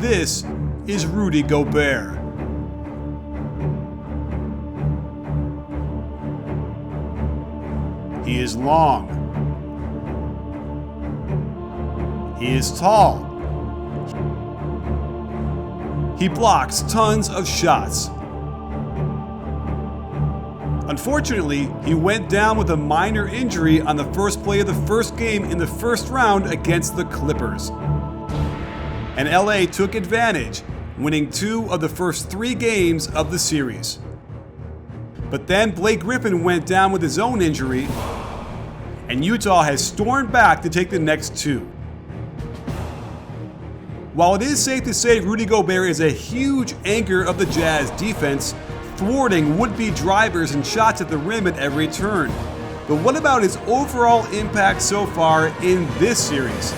this is Rudy Gobert. He is long. He is tall. He blocks tons of shots. Unfortunately, he went down with a minor injury on the first play of the first game in the first round against the Clippers. And LA took advantage, winning 2 of the first 3 games of the series. But then Blake Griffin went down with his own injury, and Utah has stormed back to take the next 2. While it is safe to say Rudy Gobert is a huge anchor of the Jazz defense, thwarting would-be drivers and shots at the rim at every turn. But what about his overall impact so far in this series?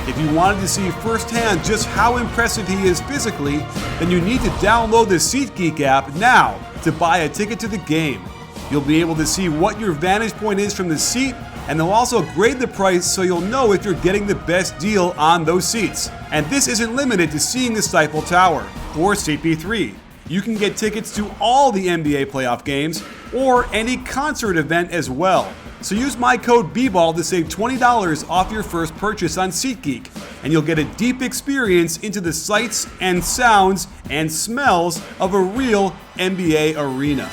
If you wanted to see firsthand just how impressive he is physically, then you need to download the SeatGeek app now to buy a ticket to the game. You'll be able to see what your vantage point is from the seat, and they'll also grade the price so you'll know if you're getting the best deal on those seats. And this isn't limited to seeing the Stifle Tower or CP3. You can get tickets to all the NBA playoff games or any concert event as well. So use my code BBall to save $20 off your first purchase on SeatGeek, and you'll get a deep experience into the sights and sounds and smells of a real NBA arena.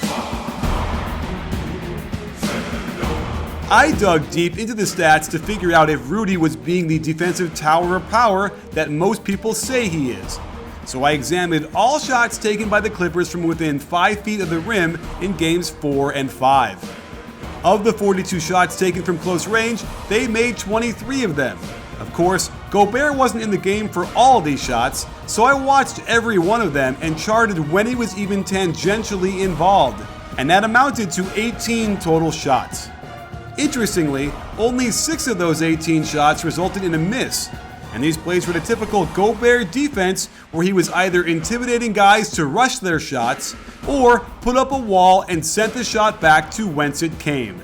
I dug deep into the stats to figure out if Rudy was being the defensive tower of power that most people say he is. So I examined all shots taken by the Clippers from within 5 feet of the rim in games 4 and 5. Of the 42 shots taken from close range, they made 23 of them. Of course, Gobert wasn't in the game for all of these shots, so I watched every one of them and charted when he was even tangentially involved, and that amounted to 18 total shots. Interestingly, only 6 of those 18 shots resulted in a miss, and these plays were the typical Gobert defense where he was either intimidating guys to rush their shots or put up a wall and sent the shot back to whence it came.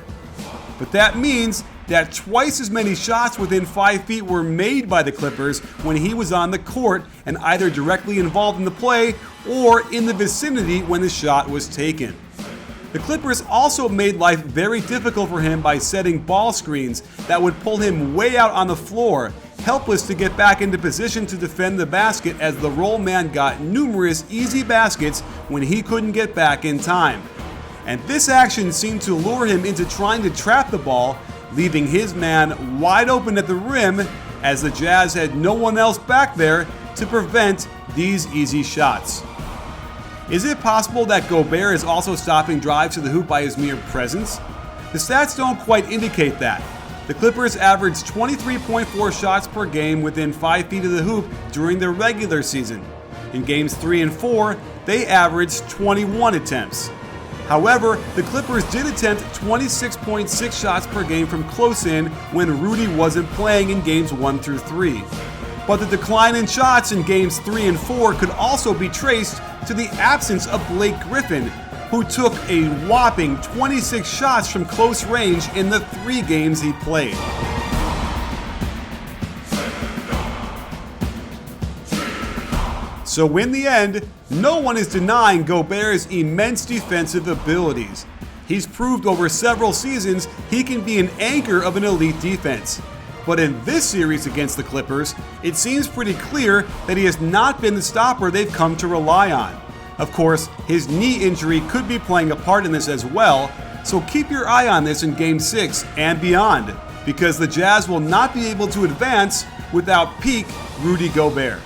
But that means that twice as many shots within 5 feet were made by the Clippers when he was on the court and either directly involved in the play or in the vicinity when the shot was taken. The Clippers also made life very difficult for him by setting ball screens that would pull him way out on the floor, helpless to get back into position to defend the basket as the roll man got numerous easy baskets when he couldn't get back in time. And this action seemed to lure him into trying to trap the ball, leaving his man wide open at the rim as the Jazz had no one else back there to prevent these easy shots. Is it possible that Gobert is also stopping drives to the hoop by his mere presence? The stats don't quite indicate that. The Clippers averaged 23.4 shots per game within 5 feet of the hoop during the regular season. In games 3 and 4, they averaged 21 attempts. However, the Clippers did attempt 26.6 shots per game from close in when Rudy wasn't playing in games 1 through 3. But the decline in shots in games 3 and 4 could also be traced to the absence of Blake Griffin, who took a whopping 26 shots from close range in the 3 games he played. So in the end, no one is denying Gobert's immense defensive abilities. He's proved over several seasons he can be an anchor of an elite defense. But in this series against the Clippers, it seems pretty clear that he has not been the stopper they've come to rely on. Of course, his knee injury could be playing a part in this as well, so keep your eye on this in Game 6 and beyond, because the Jazz will not be able to advance without peak Rudy Gobert.